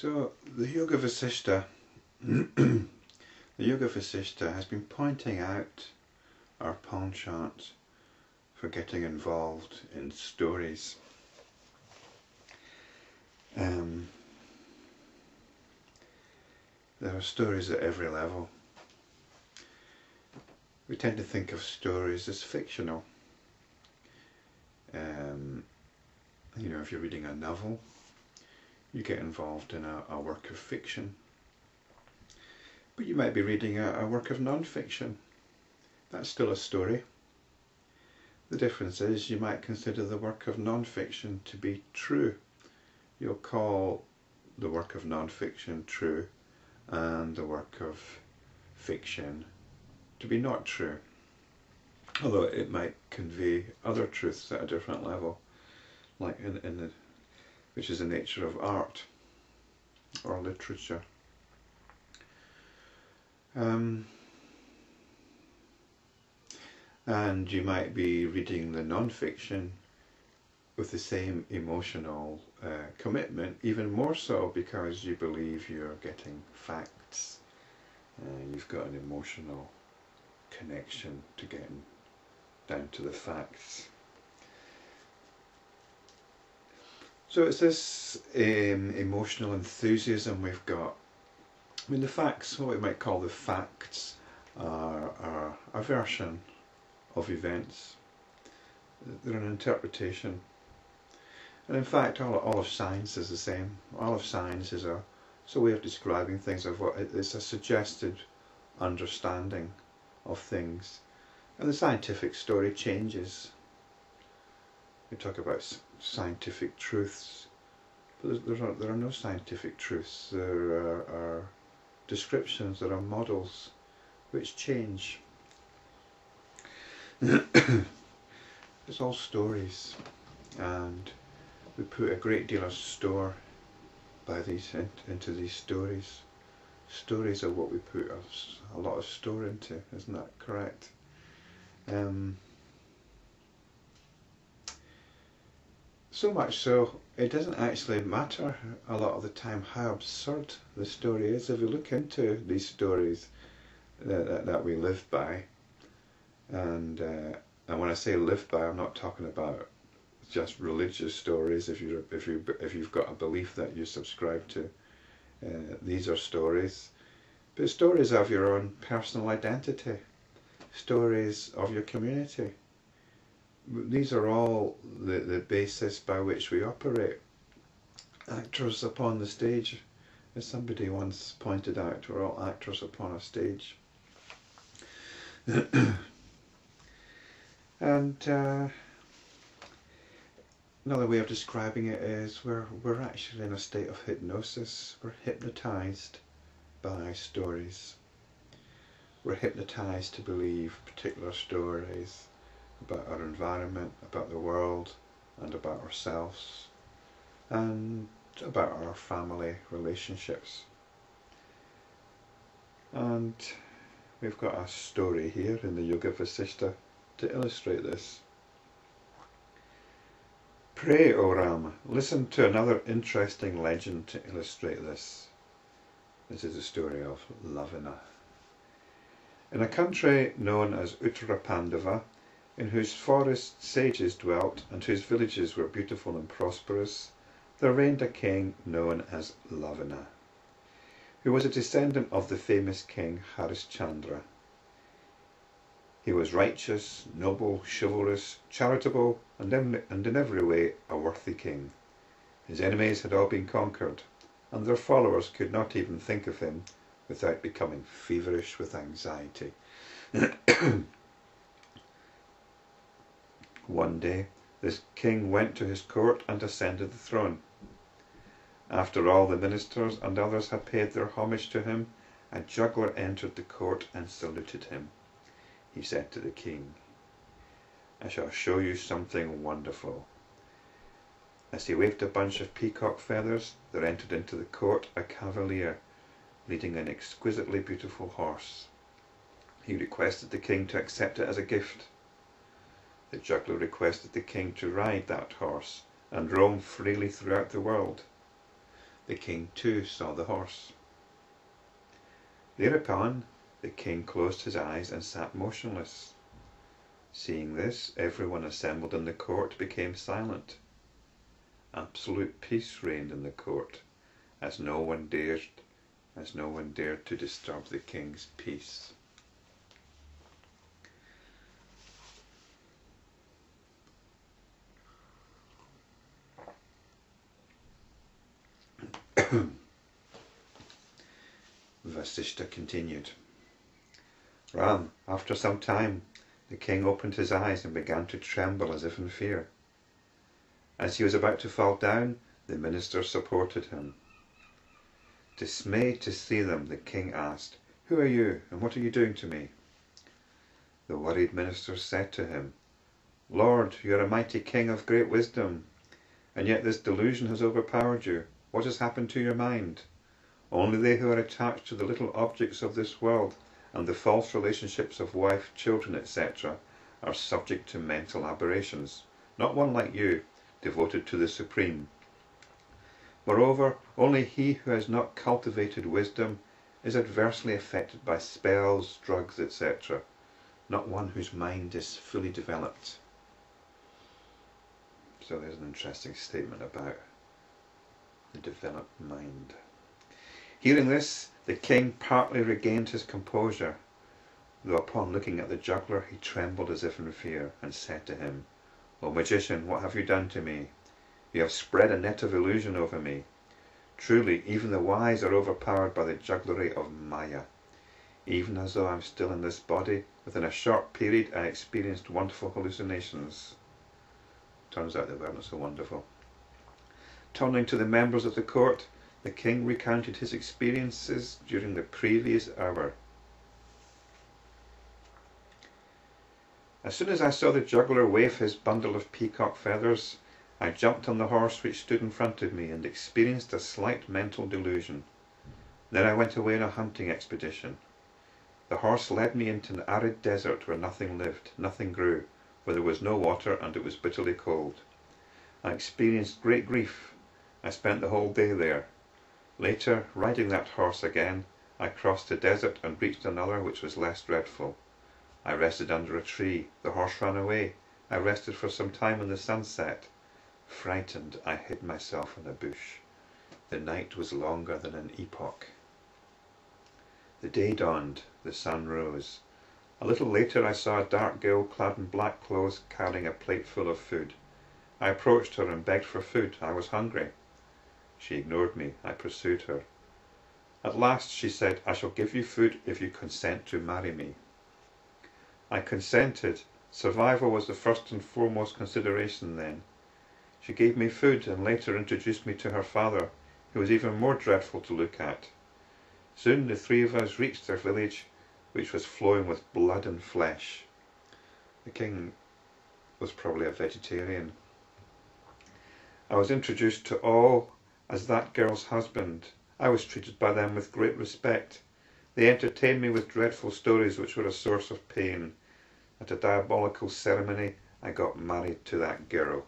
So the Yoga Vasistha, the Yoga Vasistha has been pointing out our penchant for getting involved in stories. There are stories at every level. We tend to think of stories as fictional. You know, if you're reading a novel, you get involved in a work of fiction. But you might be reading a work of non-fiction. That's still a story. The difference is you might consider the work of non-fiction to be true. You'll call the work of non-fiction true and the work of fiction to be not true. Although it might convey other truths at a different level, like which is the nature of art or literature. And you might be reading the non-fiction with the same emotional commitment, even more so because you believe you're getting facts. You've got an emotional connection to getting down to the facts. So it's this emotional enthusiasm we've got. I mean, the facts, what we might call the facts, are a version of events. They're an interpretation. And in fact, all of science is the same. All of science is a way of describing things, of what it's a suggested understanding of things. And the scientific story changes. We talk about scientific truths, but there are no scientific truths. There are descriptions, there are models which change. It's all stories, and we put a great deal of store by into these stories. Stories are what we put a lot of store into, isn't that correct? So much so, it doesn't actually matter a lot of the time how absurd the story is. If we look into these stories that we live by, and when I say live by, I'm not talking about just religious stories. If you've got a belief that you subscribe to, these are stories, but stories of your own personal identity, stories of your community. These are all the basis by which we operate. Actors upon the stage, as somebody once pointed out, we're all actors upon a stage. And another way of describing it is we're actually in a state of hypnosis. We're hypnotised by stories. We're hypnotised to believe particular stories about our environment, about the world, and about ourselves, and about our family relationships. And we've got a story here in the Yoga Vasistha to illustrate this. Pray, O Rama, listen to another interesting legend to illustrate this. This is the story of Lavana. In a country known as Uttara Pandava, in whose forests sages dwelt and whose villages were beautiful and prosperous, there reigned a king known as Lavana, who was a descendant of the famous king Harishchandra. He was righteous, noble, chivalrous, charitable, and in every way a worthy king. His enemies had all been conquered, and their followers could not even think of him without becoming feverish with anxiety. One day, this king went to his court and ascended the throne. After all the ministers and others had paid their homage to him, a juggler entered the court and saluted him. He said to the king, "I shall show you something wonderful." As he waved a bunch of peacock feathers, there entered into the court a cavalier, leading an exquisitely beautiful horse. He requested the king to accept it as a gift. The juggler requested the king to ride that horse and roam freely throughout the world. the king too saw the horse. Thereupon the king closed his eyes and sat motionless. Seeing this, everyone assembled in the court became silent. Absolute peace reigned in the court, as no one dared to disturb the king's peace. Vasistha continued. Ram, after some time, the king opened his eyes and began to tremble as if in fear. As he was about to fall down, the minister supported him. Dismayed to see them, the king asked, "Who are you, and what are you doing to me?" The worried minister said to him, "Lord, you are a mighty king of great wisdom, and yet this delusion has overpowered you. What has happened to your mind? Only they who are attached to the little objects of this world and the false relationships of wife, children, etc. are subject to mental aberrations, not one like you, devoted to the Supreme. Moreover, only he who has not cultivated wisdom is adversely affected by spells, drugs, etc., not one whose mind is fully developed." So there's an interesting statement about the developed mind. Hearing this, the king partly regained his composure, though upon looking at the juggler he trembled as if in fear, and said to him, "O magician, what have you done to me? You have spread a net of illusion over me. Truly, even the wise are overpowered by the jugglery of Maya. Even as though I am still in this body, within a short period I experienced wonderful hallucinations." Turns out they weren't so wonderful. Turning to the members of the court, the king recounted his experiences during the previous hour. "As soon as I saw the juggler wave his bundle of peacock feathers, I jumped on the horse which stood in front of me and experienced a slight mental delusion. Then I went away on a hunting expedition. The horse led me into an arid desert where nothing lived, nothing grew, where there was no water and it was bitterly cold. I experienced great grief. I spent the whole day there. Later, riding that horse again, I crossed the desert and reached another which was less dreadful. I rested under a tree. The horse ran away. I rested for some time in the sunset. Frightened, I hid myself in a bush. The night was longer than an epoch. The day dawned. The sun rose. A little later I saw a dark girl clad in black clothes carrying a plate full of food. I approached her and begged for food. I was hungry. She ignored me. I pursued her. At last she said, "I shall give you food if you consent to marry me." I consented. Survival was the first and foremost consideration then. She gave me food and later introduced me to her father, who was even more dreadful to look at. Soon the three of us reached their village, which was flowing with blood and flesh. The king was probably a vegetarian. I was introduced to all as that girl's husband. I was treated by them with great respect. They entertained me with dreadful stories which were a source of pain. At a diabolical ceremony, I got married to that girl.